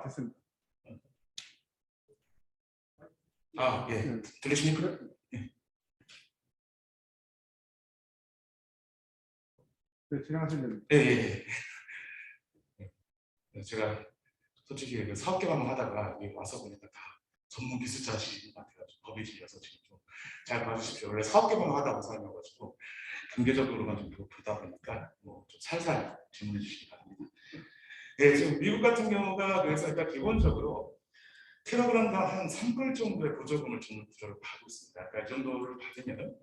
됐습니다. 예. 들리십니까? 네, 진행하시면 됩니다. 예. 제가 솔직히 그 사업 개발만 하다가 여기 와서 보니까 다 전문 기술자시신 것 같아가지고 법이 질려서 지금 좀 잘 봐주십시오. 원래 사업 개발만 하다가 사람이어가지고 경제적으로만 좀 보다 보니까 뭐 좀 살살 질문해 주시기 바랍니다. 네, 지금 미국 같은 경우가 그래서 일단 기본적으로 킬로그램당 한 3불 정도의 보조금을 주는 구조를 하고 있습니다. 그러니까 이 정도를 받으면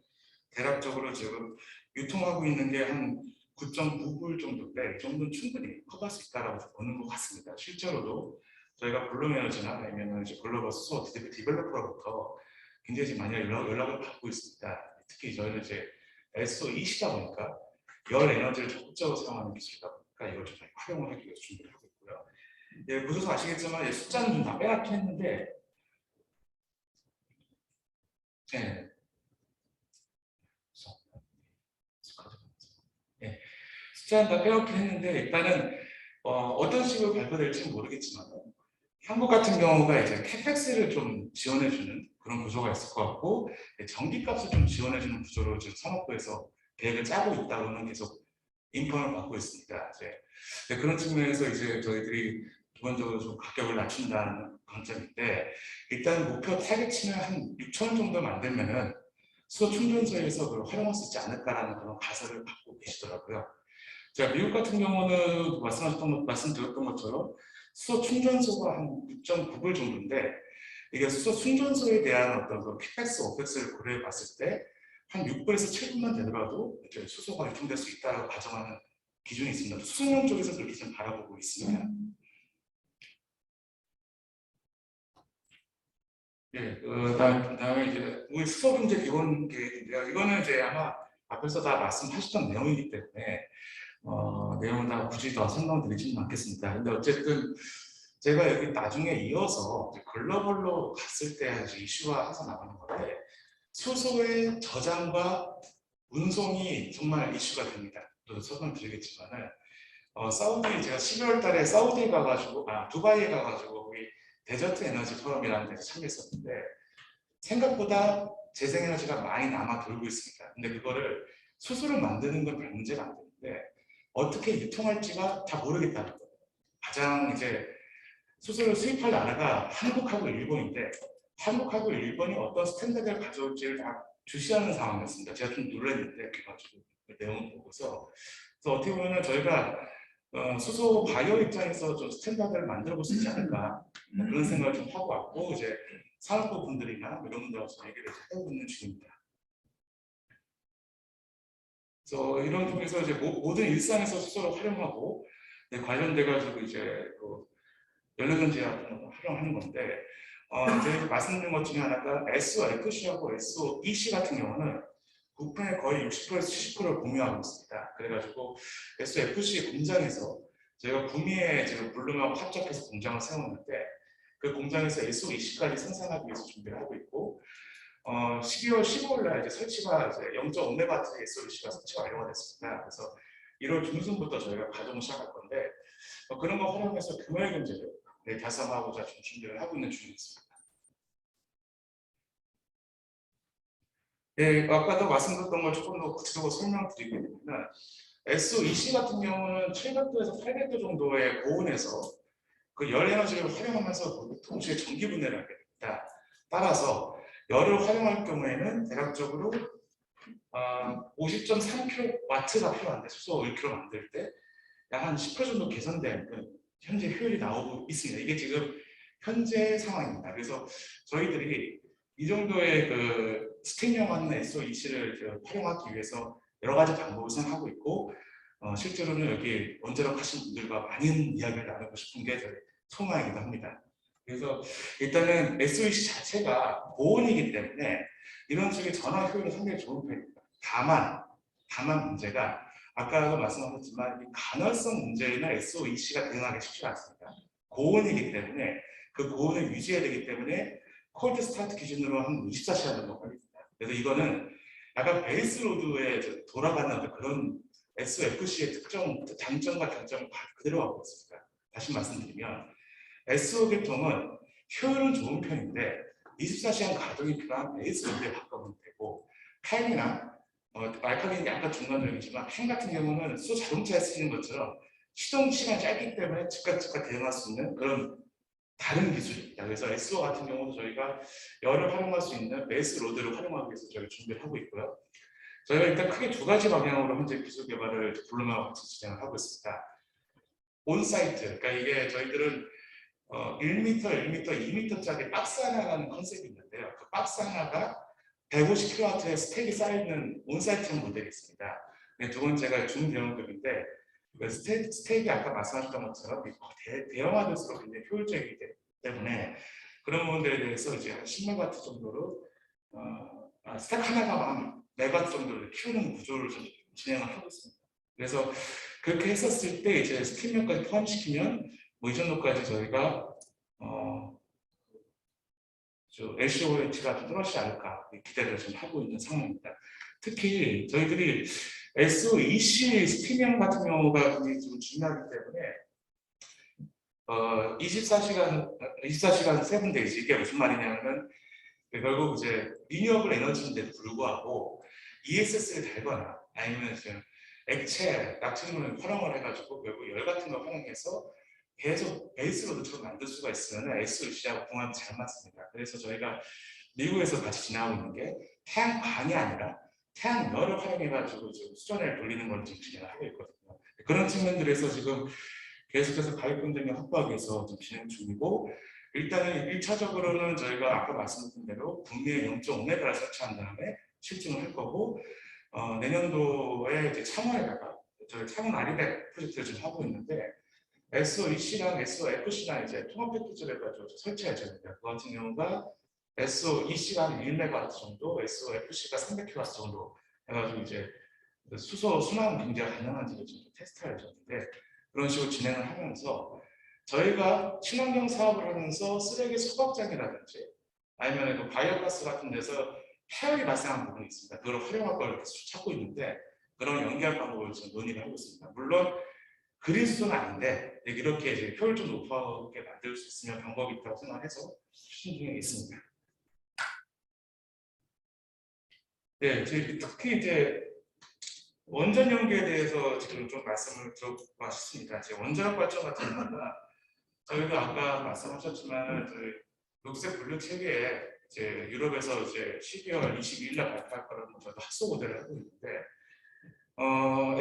대략적으로 지금 유통하고 있는 게 한 9.9불 정도인데 이 정도는 충분히 커버할 수 있다고 보는 것 같습니다. 실제로도 저희가 블룸에너지나 아니면 이제 글로벌 수소 디벨로퍼로부터 굉장히 지금 많이 연락을 받고 있습니다. 특히 저희는 이제 SO2시다 보니까 열 에너지를 적극적으로 사용하는 기술이다 보니까 이걸 좀 활용을 하기 위해서 준비를 하고 있고요. 예, 보셔서 아시겠지만 숫자는 좀 다 빼앗긴 했는데, 예. 예. 숫자는 다 빼앗긴 했는데 일단은 어떤 식으로 발표될지는 모르겠지만 한국 같은 경우가 이제 캐펙스를 좀 지원해주는 그런 구조가 있을 것 같고 전기값을 좀 지원해주는 구조로 지금 산업부에서 계획을 짜고 있다고는 계속 인포를 받고 있습니다. 이제 그런 측면에서 이제 저희들이 기본적으로 좀 가격을 낮춘다는 관점인데 일단 목표 타겟치는 한 6,000원 정도 만들면은 수소 충전소에서 그걸 활용할 수 있지 않을까라는 그런 가설을 갖고 계시더라고요. 제가 미국 같은 경우는 말씀드렸던 것처럼 수소 충전소가 한 6.9불 정도인데 이게 수소 충전소에 대한 어떤 그 캐펙스, 오펙스를 고려해 봤을 때 한 6불에서 7불만 되더라도 이제 수소가 유통될 수 있다고 가정하는 기준이 있습니다. 수소용 쪽에서 그렇게 좀 바라보고 있습니다. 예, 그다음에 이제 우리 수소 경제 기본 계획인데요. 이거는 이제 아마 앞에서 다 말씀하셨던 내용이기 때문에 내용은 다 굳이 더 설명드리지는 않겠습니다. 근데 어쨌든 제가 여기 나중에 이어서 글로벌로 갔을 때 이슈화 해서 나가는 건데 수소의 저장과 운송이 정말 이슈가 됩니다. 또 설명드리겠지만은 사우디 제가 12월 달에 사우디에 가가지고 두바이에 가가지고 거기 데저트 에너지 포럼이라는 데서 참여했었는데 생각보다 재생에너지가 많이 남아 돌고 있습니다. 근데 그거를 수소를 만드는 건 별 문제가 안 되는데 어떻게 유통할지가 다 모르겠다는 거예요. 가장 이제 수소를 수입할 나라가 한국하고 일본인데 한국하고 일본이 어떤 스탠다드를 가져올지를 다 주시하는 상황이었습니다. 제가 좀 놀랐는데 그래가지고 그 내용을 보고서 그래서 어떻게 보면 저희가 수소 바이오 입장에서 좀 스탠다드를 만들어 볼 수 있지 않을까 그런 생각을 좀 하고 왔고 이제 산업부 분들이나 이런 분들하고 얘기를 해보고 있는 중입니다. 그래서 이런 쪽에서 이제 모든 일상에서 수소를 활용하고 관련돼 가지고 이제 그 연료전지 같은 걸 활용하는 건데 이제 말씀드린 것 중에 하나가 SOFC하고 SOEC 같은 경우는 부품의 거의 60%에서 70%를 공유하고 있습니다. 그래가지고 SOFC 공장에서 저희가 구미에 지금 블룸하고 합작해서 공장을 세웠는데 그 공장에서 SOEC까지 생산하기 위해서 준비를 하고 있고 12월 15일 날 이제 설치가 이제 0.5메가와트 SOEC가 설치가 완료가 됐습니다. 그래서 1월 중순부터 저희가 가동을 시작할 건데 그런 거 활용해서 규모의 경제를 달성하고자 지금 준비를 하고 있는 중입니다. 예, 아까도 말씀드렸던 걸 조금 더 구체적으로 설명드리게 되면 SOEC 같은 경우는 700도에서 800도 정도의 고온에서 그 열 에너지를 활용하면서 동시에 전기 분해를 하게 됩니다. 따라서 열을 활용할 경우에는 대략적으로 50.3kW가 필요한데 수소 1kg 만들 때 약 한 10% 정도 개선된 현재 효율이 나오고 있습니다. 이게 지금 현재 상황입니다. 그래서 저희들이 이 정도의 그 스팀용하는 SOEC를 활용하기 위해서 여러 가지 방법을 생각하고 있고 실제로는 여기 원자력 하신 분들과 많은 이야기를 나누고 싶은 게 저희 소망이기도 합니다. 그래서 일단은 SOEC 자체가 고온이기 때문에 이런 식의 전화 효율은 상당히 좋은 편입니다. 다만 문제가 아까도 말씀하셨지만 이 간헐성 문제나 SOEC가 대응하기 쉽지 않습니다. 고온이기 때문에 그 고온을 유지해야 되기 때문에 콜드 스타트 기준으로 한 24시간 정도 걸립니다. 그래서 이거는 약간 베이스 로드에 돌아가는 그런 SOFC의 특정 장점과 단점을 그대로 갖고 있습니다. 다시 말씀드리면 SO 계통은 효율은 좋은 편인데 24시간 가동이 필요한 베이스 로드에 바꿔보면 되고, 펜이나 알카lin이 약간 중간적이지만 펜 같은 경우는 자동차에 쓰이는 것처럼 시동 시간이 짧기 때문에 즉각 대응할 수 있는 그런 다른 기술입니다. 그래서 SO 같은 경우도 저희가 열을 활용할 수 있는 베이스 로드를 활용하기 위해서 저희가 준비를 하고 있고요. 저희가 일단 크게 두 가지 방향으로 현재 기술 개발을 블룸하고 같이 진행을 하고 있습니다. 온사이트, 그러니까 이게 저희들은 1m, 1m, 2m짜리 박스 하나라는 컨셉이 있는데요. 그 박스 하나가 150kW의 스택이 쌓여있는 온사이트형 모델이 있습니다. 두 번째가 중대형급인데, 스택이 아까 말씀하셨던 것처럼 대형화될수록 굉장히 효율적이기 때문에 그런 부분들에 대해서 이제 한 10메가와트 정도로 스택 하나가 한 메가와트 정도를 키우는 구조를 좀 진행을 하고 있습니다. 그래서 그렇게 했었을 때 이제 스팀력까지 포함시키면 뭐 이 정도까지 저희가 LCOH가 좀 떨어지지 않을까 기대를 좀 하고 있는 상황입니다. 특히 저희들이 SOEC 스팀형 같은 경우가 굉장히 좀 중요하기 때문에 24시간 7days, 이게 무슨 말이냐면 결국 이제 리뉴어블 에너지인데도 불구하고 ESS를 달거나 아니면 지금 액체, 낙천물을 활용을 해가지고 결국 열 같은 걸 활용해서 계속 베이스로드처럼 만들 수가 있으면 SOEC하고 궁합이 잘 맞습니다. 그래서 저희가 미국에서 같이 진행하고 있는 게 태양광이 아니라 태양열을 활용해가지고 지금 수전을 돌리는 걸 지금 진행을 하고 있거든요. 그런 측면들에서 지금 계속해서 가입 등을 확보하기 위해서 좀 진행 중이고, 일단은 1차적으로는 저희가 아까 말씀드린 대로 국내에 0.5메가를 설치한 다음에 실증을 할 거고, 내년도에 이제 창원에다가 저희 창원 아리백 프로젝트를 좀 하고 있는데, SOEC랑 SOFC랑 이제 통합 패키지를 해가지고 설치할 예정입니다. 그 같은 경우가 SOEC가 한 1메가와트 정도, SOFC가 300kW 정도 해가지고 이제 수소 순환 경제가 가능한지를 좀 테스트할 예정인데, 그런 식으로 진행을 하면서 저희가 친환경 사업을 하면서 쓰레기 소각장이라든지 아니면 그 바이오가스 같은 데서 폐열이 발생하는 부분이 있습니다. 그걸 활용할 걸 계속 찾고 있는데, 그런 연계할 방법을 지금 논의를 하고 있습니다. 물론 그린 수준은 아닌데 이렇게 이제 효율 좀 높게 만들 수 있으면 방법이 있다고 생각해서 추진 중에 있습니다. 네, 특히 이제 원전 연계에 대해서 지금 좀 말씀을 드려보고 싶습니다. 원자력 발전 같은 경우는 저희가 아까 말씀하셨지만 저희 녹색 분류 체계에 이제 유럽에서 이제 12월 22일 날 발표할 거라는 저희도 학소 모델을 하고 있는데,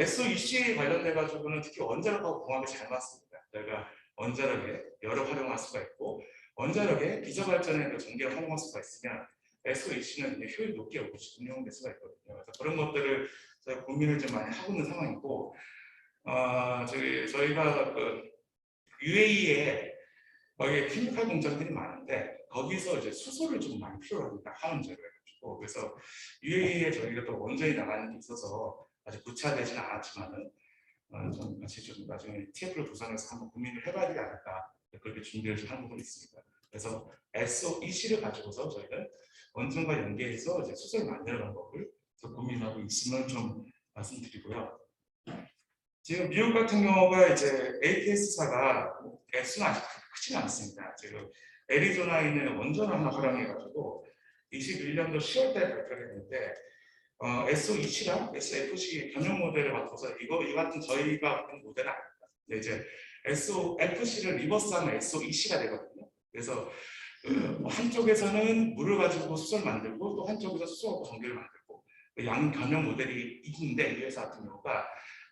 SOEC 관련돼 가지고는 특히 원자력하고 궁합이 잘 맞습니다. 저희가 원자력에 열을 활용할 수가 있고 원자력에 비저발전의 그 전기를 활용할 수가 있으면 SOEC는 효율 높게 운영될 수가 있거든요. 그래서 그런 것들을 저희가 고민을 좀 많이 하고 있는 상황이고, 저희가 그 UAE에 거기에 케미칼 공장들이 많은데 거기서 이제 수소를 좀 많이 필요로 합니다. 화원재로 해가지고. 그래서 UAE에 저희가 또 원전이 나가는 게 있어서 아직 구체화되지는 않았지만은 좀 같이 좀 나중에 TF를 구성해서 한번 고민을 해봐야 되지 않을까, 그렇게 준비를 좀 한 부분이 있습니다. 그래서 SOEC를 가지고서 저희는 원전과 연계해서 이제 수소를 만드는 방법을 고민하고 있음을 좀 말씀드리고요. 지금 미국 같은 경우가 이제 ATS사가 액수는 아직 크지는 않습니다. 지금 애리조나에 있는 원전을 하나 활용해가지고 21년도 10월달에 발표를 했는데, SOEC랑 SFC 겸용 모델을 바꿔서 이 같은 저희가 바꾼 모델은 아닙니다. 근데 이제 SOFC를 리버스하면 SOEC가 되거든요. 그래서 한쪽에서는 물을 가지고 수소를 만들고 또 한쪽에서 수소하고 전기를 만들고 양 겸용 모델이 있는데, 이 회사 같은 경우가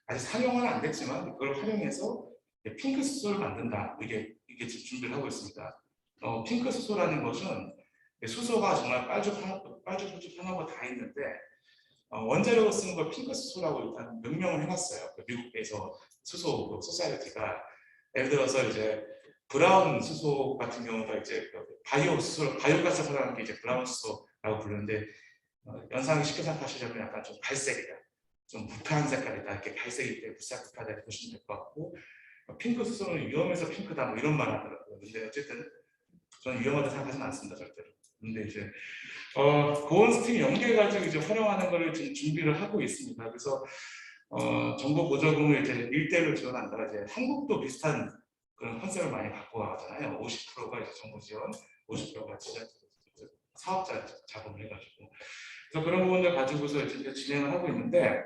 아직 상용화는 안 됐지만 그걸 활용해서 핑크 수소를 만든다. 이게 지금 준비를 하고 있습니다. 핑크 수소라는 것은 수소가 정말 빨죽빨죽 하나가 다 있는데, 원자력을 쓰는 걸 핑크 수소라고 일단 명명을 해놨어요. 미국에서 수소 소사이어티가. 예를 들어서 이제 브라운 수소 같은 경우가 이제 바이오 수소, 바이오가스 사용하는 게 이제 브라운 수소라고 부르는데, 연상이 쉽게 생각하시려면 약간 좀 갈색이다, 좀 부패한 색깔이다, 이렇게 갈색이 때 부패하다 보시면 될 것 같고, 핑크 수소는 위험해서 핑크다 뭐 이런 말 하더라고요. 근데 어쨌든 저는 위험하다 생각하지는 않습니다, 절대로. 근데 이제 고온 스팀 연계해가지고 이제 활용하는 거를 지금 준비를 하고 있습니다. 그래서 정부 보조금을 이제 1대1로 지원한다. 이제 한국도 비슷한 그런 컨셉을 많이 갖고 가잖아요. 50%가 이제 정부 지원, 50%가 지자 사업자 자금을 해가지고. 그래서 그런 부분들 가지고서 이제 진행을 하고 있는데,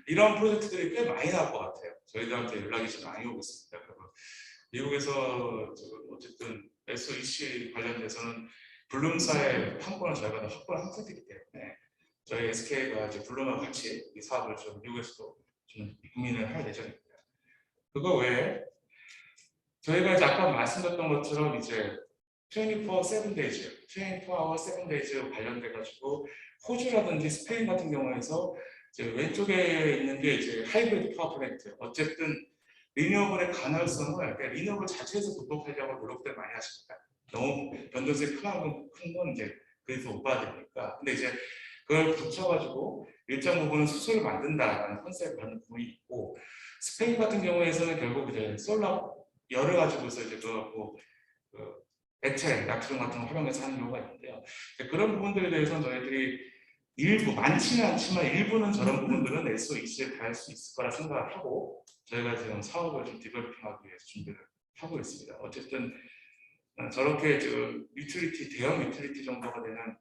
이런 프로젝트들이 꽤 많이 나올 것 같아요. 저희들한테 연락이 좀 많이 오고 있습니다. 그리고 미국에서 어쨌든 SOEC 관련돼서는 블룸사의 판권을 저희가 확보를 한 상태이기 때문에 저희 SK가 이제 블룸과 같이 이 사업을 좀 미국에서도 좀 고민을 할 예정입니다. 그거 외에 저희가 이제 아까 말씀드렸던 것처럼 이제 24/7days, 24hour 7days 관련돼 가지고 호주라든지 스페인 같은 경우에서 이제 왼쪽에 있는 게 이제 하이브리드 파워 플랜트. 어쨌든 리뉴어블의 가능성을 그러니까 리뉴어블 자체에서 극복하려고 노력들 많이 하십니다. 너무 변동성이 큰 건 이제 그래서 못 받으니까. 근데 이제 그걸 붙여가지고 일정 부분은 수소를 만든다라는 컨셉을 갖는 부분이 있고, 스페인 같은 경우에서는 결국 이제 솔라 열을 가지고서 이제 그 액체, 나트륨 같은 걸 활용해서 하는 경우가 있는데요. 그런 부분들에 대해서는 저희들이 일부, 많지는 않지만 일부는 저런 부분들은 SOEC에 닿을 수 있을 거라 생각을 하고 저희가 지금 사업을 좀 디벨롭핑하기 위해서 준비를 하고 있습니다. 어쨌든 저렇게 지금 대형 유틸리티 정도가 되는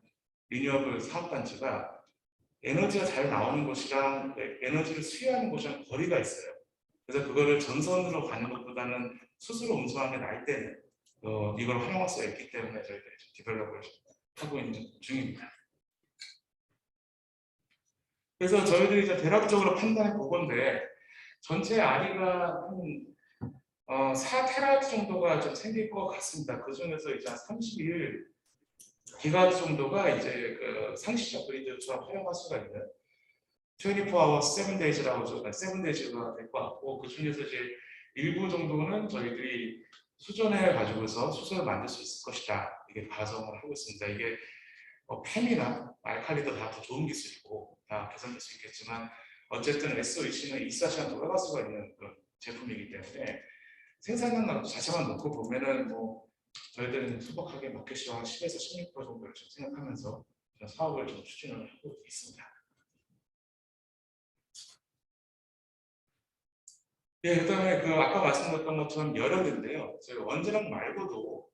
리뉴어블 사업단지가 에너지가 잘 나오는 곳이랑 에너지를 수요하는 곳이랑 거리가 있어요. 그래서 그거를 전선으로 가는 것보다는 수소로 운송하는 게 나을 때는 이걸 활용할 수가 있기 때문에 저희들이 디벨롭을 하고 있는 중입니다. 그래서 저희들이 이제 대략적으로 판단해 보건데 전체 아리가 한 4테라와트 정도가 좀 생길 것 같습니다. 그 중에서 이제 한 31 기가와트 정도가 이제 그 상시적 그리드처럼 활용할 수가 있는 24hour 7days라고 7days가 될 것 같고, 그 중에서 이제 일부 정도는 저희들이 수전해 가지고서 수소를 만들 수 있을 것이다. 이게 가정을 하고 있습니다. 이게 팸이나 알칼리도 다 더 좋은 기술이고 다 개선될 수 있겠지만 어쨌든 SOEC는 24시간 돌아갈 수가 있는 그런 제품이기 때문에 생산량 자체만 놓고 보면은 뭐 저희들은 소박하게 마켓시와 10에서 16% 정도를 좀 생각하면서 사업을 좀 추진을 하고 있습니다. 예, 그다음에 아까 말씀드렸던 것처럼 열혈인데요. 저희 원자력 말고도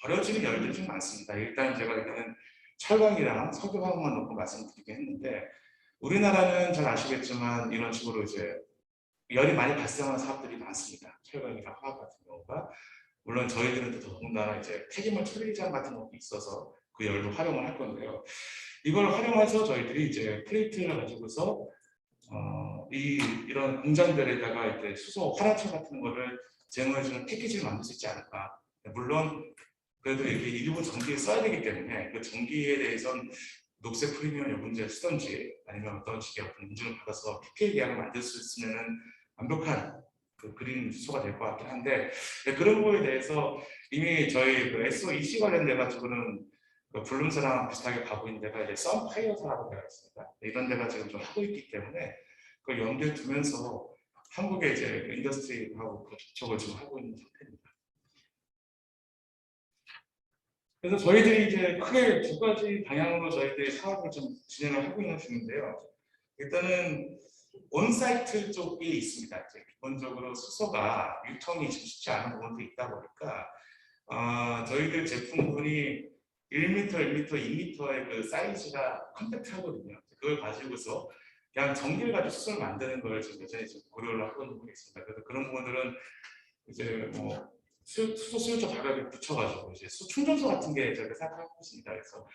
버려지는 열들이 좀 많습니다. 일단 제가 일단은 철강이랑 석유화학만 놓고 말씀드리긴 했는데, 우리나라는 잘 아시겠지만 이런 식으로 이제 열이 많이 발생하는 사업들이 많습니다. 철강이랑 화학 같은 경우가. 물론 저희들은 또 더군다나 이제 폐기물 처리장 같은 것도 있어서 그 열을 활용을 할 건데요. 이걸 활용해서 저희들이 이제 플레이트를 가지고서 이런 공장들에다가 이제 수소 화랑철 같은 거를 제공해주는 패키지를 만들 수 있지 않을까. 물론 그래도 이렇게 일부 전기에 써야 되기 때문에 그 전기에 대해서는 녹색 프리미엄 요금제를 쓰던지 아니면 어떤 식의 어떤 인증을 받아서 PPA 계약을 만들 수 있으면은 완벽한 그 그린 수소가 될 것 같긴 한데, 그런 부분에 대해서 이미 저희 SOEC 관련돼 가지고는 블룸스랑 비슷하게 가고 있는 데가 이제 썬파이어사라고 되어 있습니다. 이런 데가 지금 좀 하고 있기 때문에 그걸 연계해 두면서 한국의 이제 인더스트리하고 그 접촉을 지금 하고 있는 상태입니다. 그래서 저희들이 이제 크게 두 가지 방향으로 저희들이 사업을 좀 진행을 하고 있는 중인데요. 일단은 온사이트 쪽이 있습니다. 이제 기본적으로 수소가 유통이 쉽지 않은 부분도 있다 보니까 저희들 제품군이 1m, 1m, 2m의 그 사이즈가 컴팩트하거든요. 그걸 가지고서 그냥 전기를 가지고 수소를 만드는 걸 지금 여전히 고려를 하고 있는 부분이 있습니다. 그래서 그런 부분들은 이제 뭐 수소 수요처 가격에 붙여가지고 이제 충전소 같은 게 저희가 생각하고 있습니다. 그래서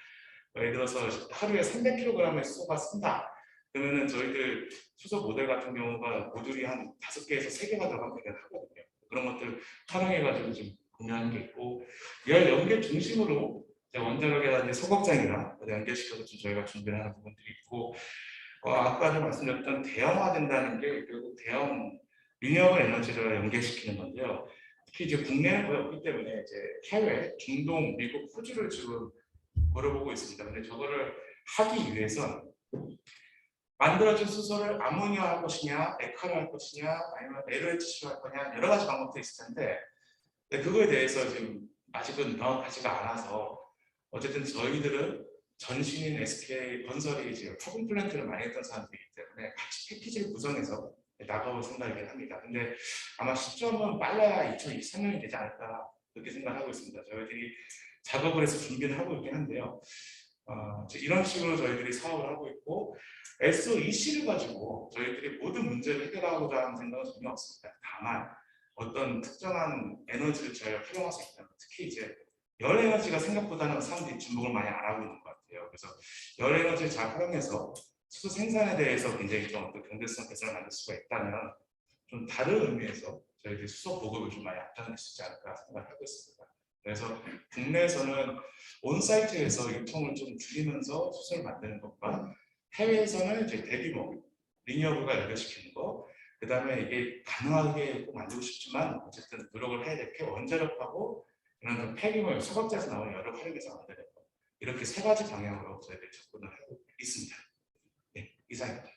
예를 들어서 하루에 300kg의 수소가 쓴다. 그러면은 저희들 수소 모델 같은 경우가 모듈이 한 5개에서 3개가 들어가면 되게 하거든요. 그런 것들 활용해가지고 좀 구매하는 게 있고, 열 연계 중심으로 원자력이라든지 소각장이나 연결시켜서 좀 저희가 준비를 하는 부분들이 있고, 아까 말씀드렸던 대형화된다는 게 결국 대형 리뉴어블 에너지를 연계시키는 건데요. 특히 이제 국내는 거의 없기 때문에 이제 해외, 중동, 미국, 호주를 지금 걸어보고 있습니다. 근데 저거를 하기 위해선 만들어진 수소를 아모니아 할 것이냐, 액화를 할 것이냐, 아니면 LOHC로 할 거냐, 여러 가지 방법도 있을 텐데 그거에 대해서 지금 아직은 명확하지가 않아서 어쨌든 저희들은 전신인 SK 건설이 이제 화분 플랜트를 많이 했던 사람들이기 때문에 같이 패키지를 구성해서 나가볼 생각이긴 합니다. 근데 아마 시점은 빨라야 2023년이 되지 않을까 그렇게 생각하고 있습니다. 저희들이 작업을 해서 준비를 하고 있긴 한데요. 이런 식으로 저희들이 사업을 하고 있고 SOEC를 가지고 저희들이 모든 문제를 해결하고자 하는 생각은 전혀 없습니다. 다만 어떤 특정한 에너지를 저희가 활용할 수 있다. 특히 이제 열 에너지가 생각보다는 사람들이 주목을 많이 안 하고 있는 것 같아요. 그래서 열 에너지를 잘 활용해서 수소 생산에 대해서 굉장히 좀 어떤 경제성 개선을 만들 수가 있다면 좀 다른 의미에서 저희들이 수소 보급을 좀 많이 앞장설 수 있지 않을까 생각하고 있습니다. 그래서 국내에서는 온사이트에서 유통을 좀 줄이면서 수소를 만드는 것과 해외에서는 이제 대규모 리니어블과 연결시키는 거, 그 다음에 이게 가능하게 꼭 만들고 싶지만 어쨌든 노력을 해야 될 게 원자력하고 그런 폐기물, 소각제에서 나오는 열을 활용해서 만드는 거, 이렇게 세 가지 방향으로 저희들이 접근을 하고 있습니다. 네, 이상입니다.